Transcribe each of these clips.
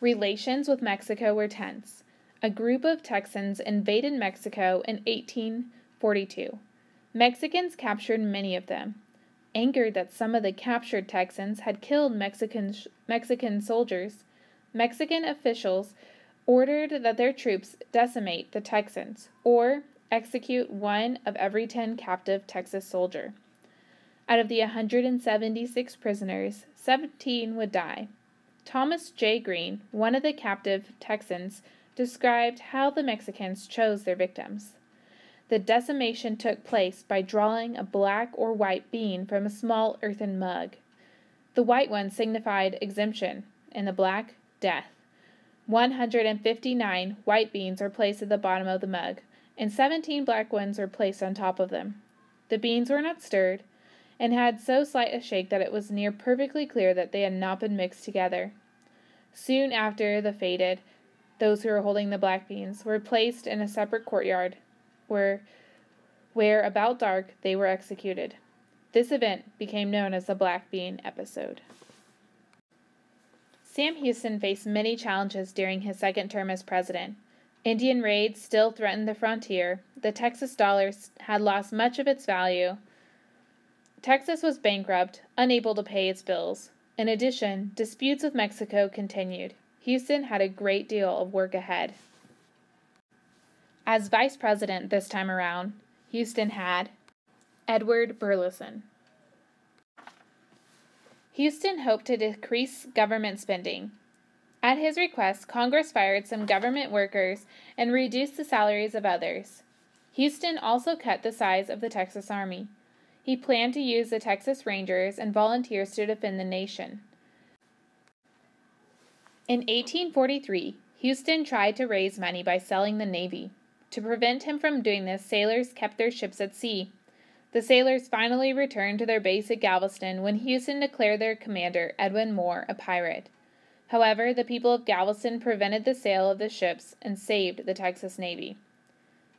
Relations with Mexico were tense. A group of Texans invaded Mexico in 1842. Mexicans captured many of them. Angered that some of the captured Texans had killed Mexican soldiers, Mexican officials ordered that their troops decimate the Texans, or execute 1 of every 10 captive Texas soldier. Out of the 176 prisoners, 17 would die. Thomas J. Green, one of the captive Texans, described how the Mexicans chose their victims. The decimation took place by drawing a black or white bean from a small earthen mug. The white one signified exemption, and the black, death. 159 white beans were placed at the bottom of the mug, and 17 black ones were placed on top of them. The beans were not stirred, and had so slight a shake that it was near perfectly clear that they had not been mixed together. Soon after the fated, those who were holding the black beans were placed in a separate courtyard, where about dark they were executed. This event became known as the Black Bean episode. Sam Houston faced many challenges during his second term as president. Indian raids still threatened the frontier. The Texas dollar had lost much of its value. Texas was bankrupt, unable to pay its bills. In addition, disputes with Mexico continued. Houston had a great deal of work ahead. As vice president this time around, Houston had Edward Burleson. Houston hoped to decrease government spending. At his request, Congress fired some government workers and reduced the salaries of others. Houston also cut the size of the Texas Army. He planned to use the Texas Rangers and volunteers to defend the nation. In 1843, Houston tried to raise money by selling the Navy. To prevent him from doing this, sailors kept their ships at sea. The sailors finally returned to their base at Galveston when Houston declared their commander, Edwin Moore, a pirate. However, the people of Galveston prevented the sale of the ships and saved the Texas Navy.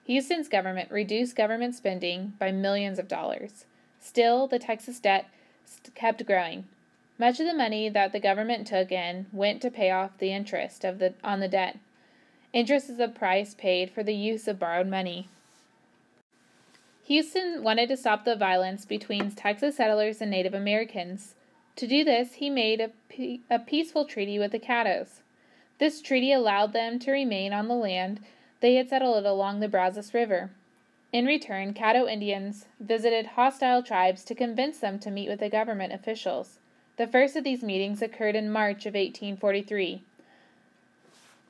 Houston's government reduced government spending by millions of dollars. Still, the Texas debt kept growing. Much of the money that the government took in went to pay off the interest on the debt. Interest is the price paid for the use of borrowed money. Houston wanted to stop the violence between Texas settlers and Native Americans. To do this, he made a peaceful treaty with the Caddos. This treaty allowed them to remain on the land they had settled along the Brazos River. In return, Caddo Indians visited hostile tribes to convince them to meet with the government officials. The first of these meetings occurred in March of 1843.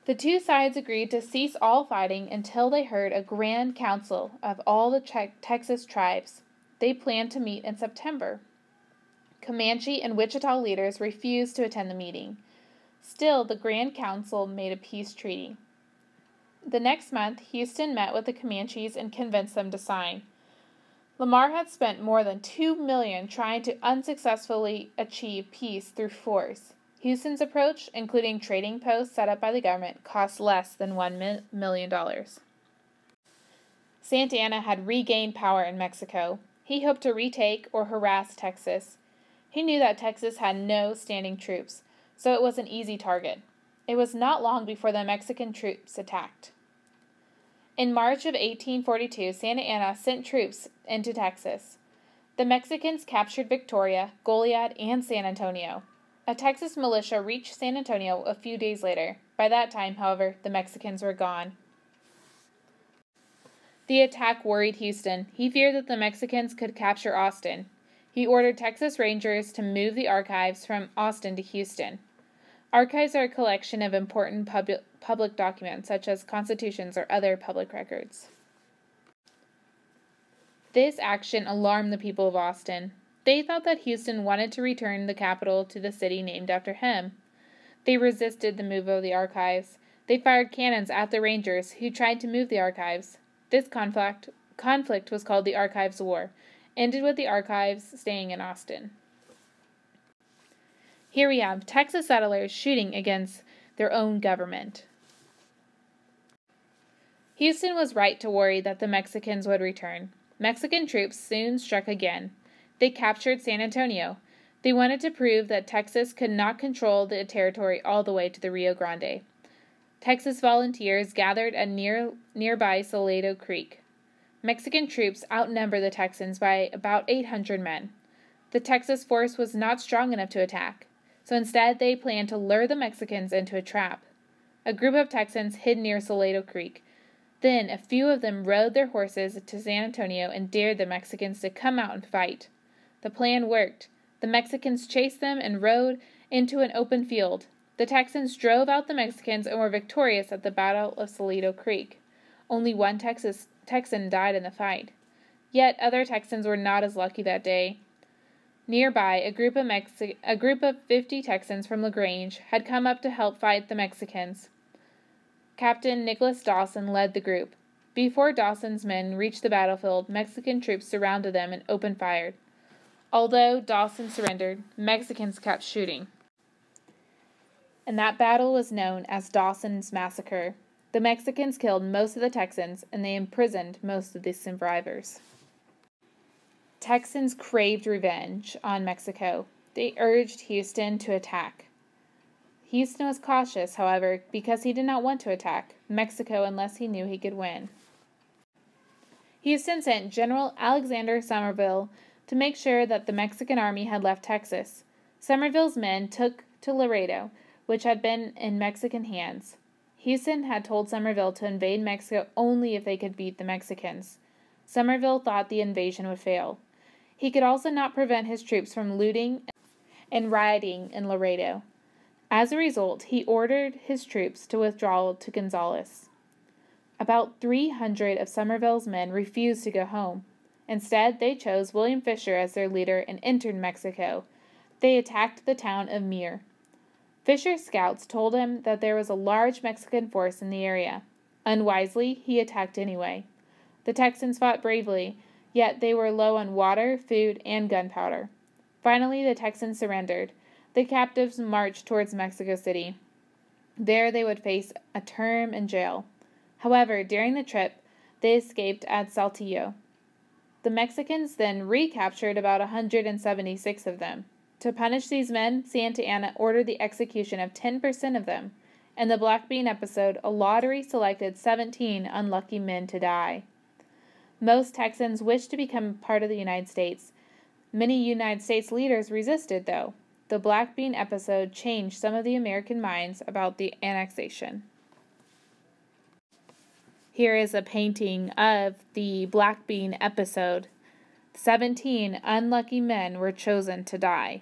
The two sides agreed to cease all fighting until they heard a grand council of all the Texas tribes. They planned to meet in September. Comanche and Wichita leaders refused to attend the meeting. Still, the Grand Council made a peace treaty. The next month, Houston met with the Comanches and convinced them to sign. Lamar had spent more than $2 million trying to unsuccessfully achieve peace through force. Houston's approach, including trading posts set up by the government, cost less than $1 million. Santa Anna had regained power in Mexico. He hoped to retake or harass Texas. He knew that Texas had no standing troops, so it was an easy target. It was not long before the Mexican troops attacked. In March of 1842, Santa Anna sent troops into Texas. The Mexicans captured Victoria, Goliad, and San Antonio. A Texas militia reached San Antonio a few days later. By that time, however, the Mexicans were gone. The attack worried Houston. He feared that the Mexicans could capture Austin. He ordered Texas Rangers to move the archives from Austin to Houston. Archives are a collection of important public documents, such as constitutions or other public records. This action alarmed the people of Austin. They thought that Houston wanted to return the capital to the city named after him. They resisted the move of the archives. They fired cannons at the Rangers, who tried to move the archives. This conflict was called the Archives War, ended with the archives staying in Austin. Here we have Texas settlers shooting against their own government. Houston was right to worry that the Mexicans would return. Mexican troops soon struck again. They captured San Antonio. They wanted to prove that Texas could not control the territory all the way to the Rio Grande. Texas volunteers gathered at nearby Salado Creek. Mexican troops outnumbered the Texans by about 800 men. The Texas force was not strong enough to attack, so instead they planned to lure the Mexicans into a trap. A group of Texans hid near Salado Creek. Then a few of them rode their horses to San Antonio and dared the Mexicans to come out and fight. The plan worked. The Mexicans chased them and rode into an open field. The Texans drove out the Mexicans and were victorious at the Battle of Salado Creek. Only one Texan died in the fight. Yet other Texans were not as lucky that day. Nearby, a group of 50 Texans from LaGrange had come up to help fight the Mexicans. Captain Nicholas Dawson led the group. Before Dawson's men reached the battlefield, Mexican troops surrounded them and opened fire. Although Dawson surrendered, Mexicans kept shooting. And that battle was known as Dawson's Massacre. The Mexicans killed most of the Texans, and they imprisoned most of the survivors. Texans craved revenge on Mexico. They urged Houston to attack. Houston was cautious, however, because he did not want to attack Mexico unless he knew he could win. Houston sent General Alexander Somerville to make sure that the Mexican army had left Texas. Somerville's men took to Laredo, which had been in Mexican hands. Houston had told Somerville to invade Mexico only if they could beat the Mexicans. Somerville thought the invasion would fail. He could also not prevent his troops from looting and rioting in Laredo. As a result, he ordered his troops to withdraw to Gonzales. About 300 of Somerville's men refused to go home. Instead, they chose William Fisher as their leader and entered Mexico. They attacked the town of Mir. Fisher's scouts told him that there was a large Mexican force in the area. Unwisely, he attacked anyway. The Texans fought bravely, yet they were low on water, food, and gunpowder. Finally, the Texans surrendered. The captives marched towards Mexico City. There they would face a term in jail. However, during the trip, they escaped at Saltillo. The Mexicans then recaptured about 176 of them. To punish these men, Santa Anna ordered the execution of 10% of them. In the Black Bean episode, a lottery selected 17 unlucky men to die. Most Texans wished to become part of the United States. Many United States leaders resisted, though. The Black Bean episode changed some of the American minds about the annexation. Here is a painting of the Black Bean episode. 17 unlucky men were chosen to die.